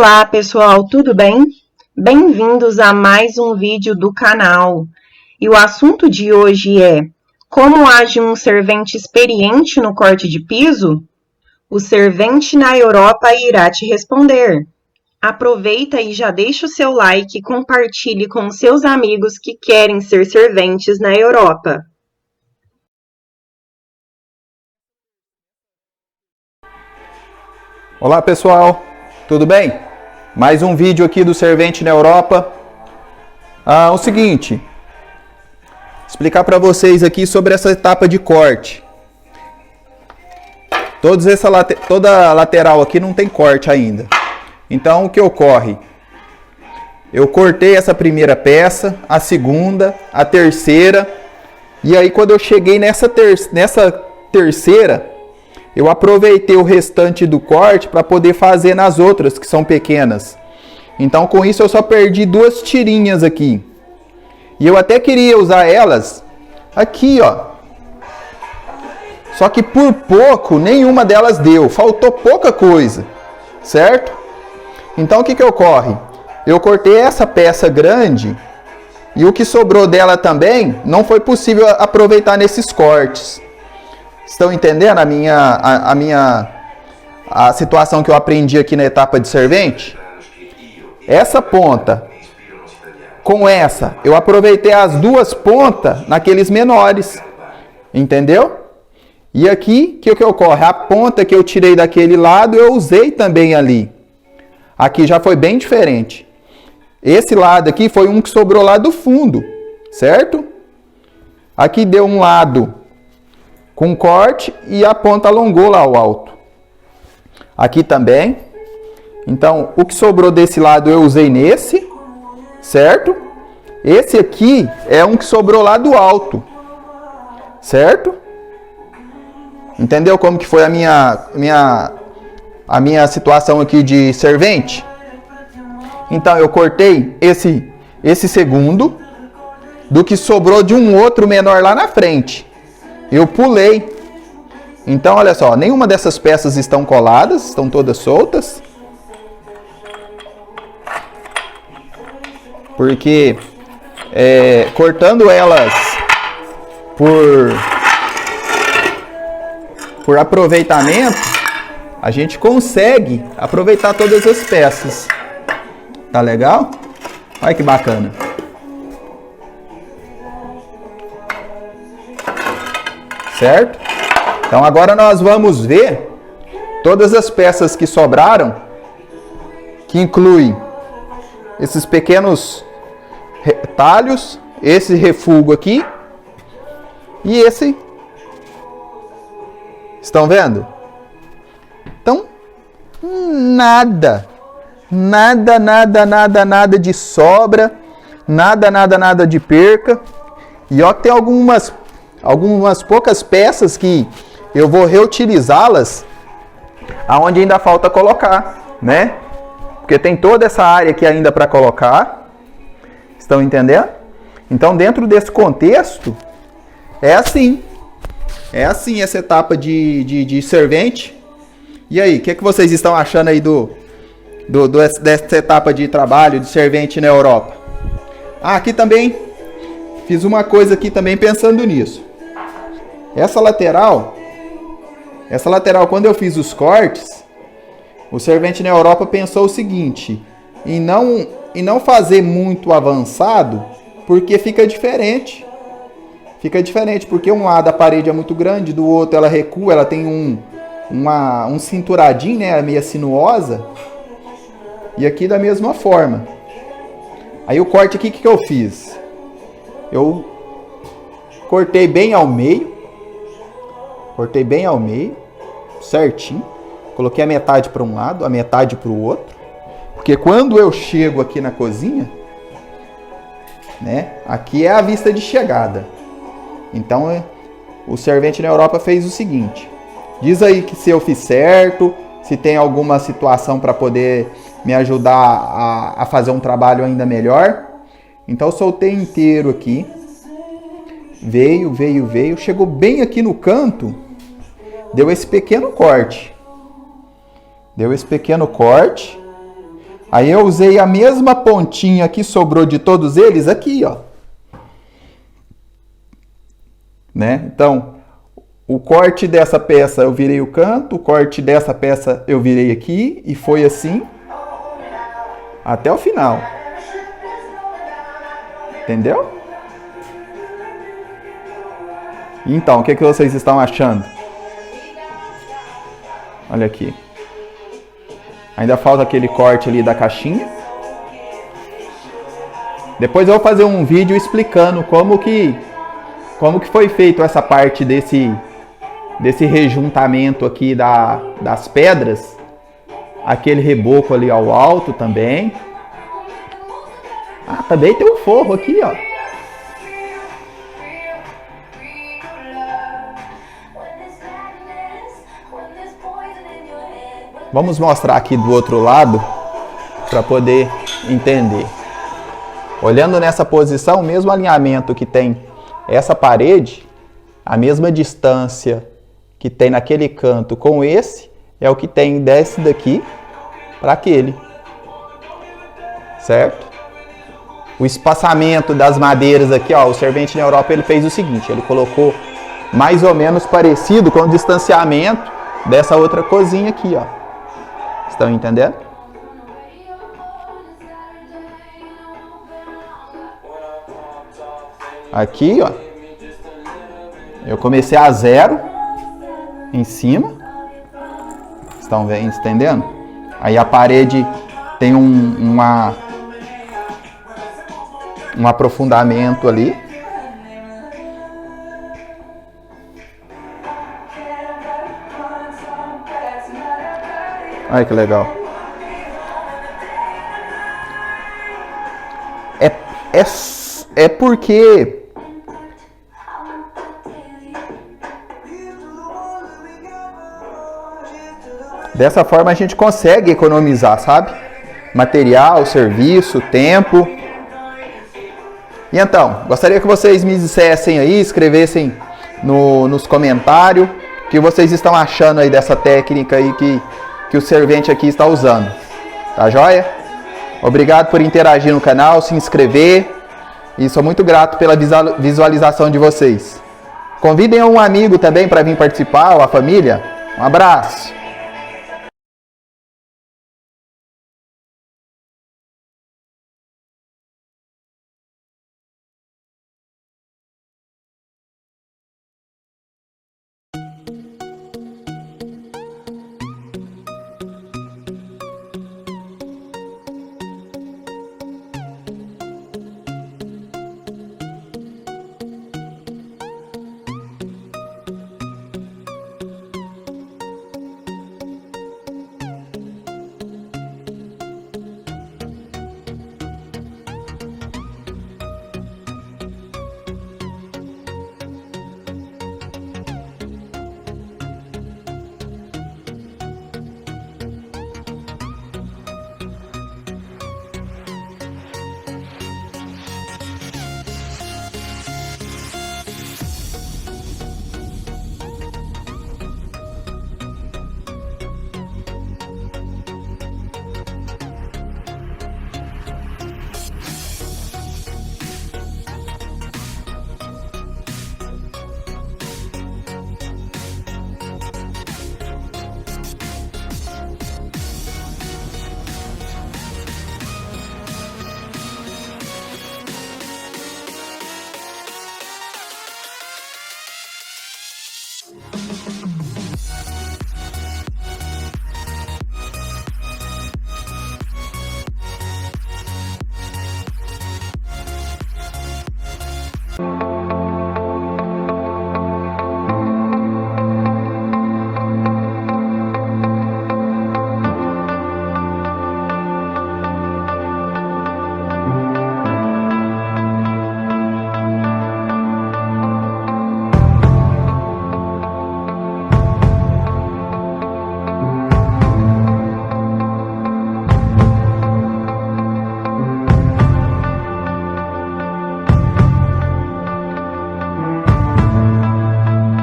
Olá pessoal, tudo bem? Bem-vindos a mais um vídeo do canal. E o assunto de hoje é: como age um servente experiente no corte de piso? O servente na Europa irá te responder. Aproveita e já deixa o seu like e compartilhe com seus amigos que querem ser serventes na Europa. Olá pessoal, tudo bem? Mais um vídeo aqui do Servente na Europa. O seguinte, explicar para vocês aqui sobre essa etapa de corte. Toda a lateral aqui não tem corte ainda. Então o que ocorre? Eu cortei essa primeira peça, a segunda, a terceira. E aí quando eu cheguei nessa terceira, eu aproveitei o restante do corte para poder fazer nas outras, que são pequenas. Então, com isso, eu só perdi duas tirinhas aqui. E eu até queria usar elas aqui, ó. Só que por pouco, nenhuma delas deu. Faltou pouca coisa, certo? Então, o que ocorre? Eu cortei essa peça grande e o que sobrou dela também não foi possível aproveitar nesses cortes. Estão entendendo a situação que eu aprendi aqui na etapa de servente? Essa ponta com essa, eu aproveitei as duas pontas naqueles menores. Entendeu? E aqui, o que ocorre? A ponta que eu tirei daquele lado, eu usei também ali. Aqui já foi bem diferente. Esse lado aqui foi um que sobrou lá do fundo, certo? Aqui deu um lado com corte e a ponta alongou lá ao alto. Aqui também. Então, o que sobrou desse lado eu usei nesse, certo? Esse aqui é um que sobrou lá do alto, certo? Entendeu como que foi a minha situação aqui de servente? Então, eu cortei esse segundo do que sobrou de um outro menor lá na frente. Eu pulei. Então, olha só, nenhuma dessas peças estão coladas, estão todas soltas. Porque cortando elas por aproveitamento, a gente consegue aproveitar todas as peças. Tá legal? Olha que bacana. Certo? Então agora nós vamos ver todas as peças que sobraram, que incluem esses pequenos retalhos, esse refugo aqui e esse. Estão vendo? Então, nada de sobra, nada de perca. E ó que tem algumas poucas peças que eu vou reutilizá-las aonde ainda falta colocar, né? Porque tem toda essa área aqui ainda para colocar. Estão entendendo? Então, dentro desse contexto, é assim essa etapa de servente. E aí, o que vocês estão achando aí dessa etapa de trabalho de servente na Europa? Aqui também fiz uma coisa aqui também pensando nisso. Essa lateral, quando eu fiz os cortes, o servente na Europa pensou o seguinte: em não fazer muito avançado, porque fica diferente. Fica diferente, porque um lado a parede é muito grande, do outro ela recua, ela tem um cinturadinho, né, meio sinuosa. E aqui da mesma forma. Aí o corte aqui, o que eu fiz? Eu cortei bem ao meio. Certinho. Coloquei a metade para um lado, a metade para o outro. Porque quando eu chego aqui na cozinha, né, aqui é a vista de chegada. Então, o servente na Europa fez o seguinte. Diz aí que se eu fiz certo, se tem alguma situação para poder me ajudar a fazer um trabalho ainda melhor. Então, eu soltei inteiro aqui. Veio. Chegou bem aqui no canto. Deu esse pequeno corte. Aí eu usei a mesma pontinha que sobrou de todos eles aqui, ó. Né? Então, o corte dessa peça eu virei o canto, o corte dessa peça eu virei aqui e foi assim até o final. Entendeu? Então, o que vocês estão achando? Olha aqui. Ainda falta aquele corte ali da caixinha. Depois eu vou fazer um vídeo explicando como que foi feito essa parte desse rejuntamento aqui das pedras. Aquele reboco ali ao alto também. Ah, também tem um forro aqui, ó. Vamos mostrar aqui do outro lado para poder entender. Olhando nessa posição, o mesmo alinhamento que tem essa parede, a mesma distância que tem naquele canto com esse, é o que tem desse daqui para aquele. Certo? O espaçamento das madeiras aqui, ó, o servente na Europa ele fez o seguinte, ele colocou mais ou menos parecido com o distanciamento dessa outra cozinha aqui, ó. Estão entendendo? Aqui, ó, eu comecei a 0 em cima. Estão vendo, entendendo? Aí a parede tem um aprofundamento ali. Olha que legal. É porque dessa forma a gente consegue economizar, sabe? Material, serviço, tempo. E então, gostaria que vocês me dissessem aí, escrevessem nos comentários o que vocês estão achando aí dessa técnica aí que o servente aqui está usando. Tá joia? Obrigado por interagir no canal, se inscrever. E sou muito grato pela visualização de vocês. Convidem um amigo também para vir participar, ou a família. Um abraço!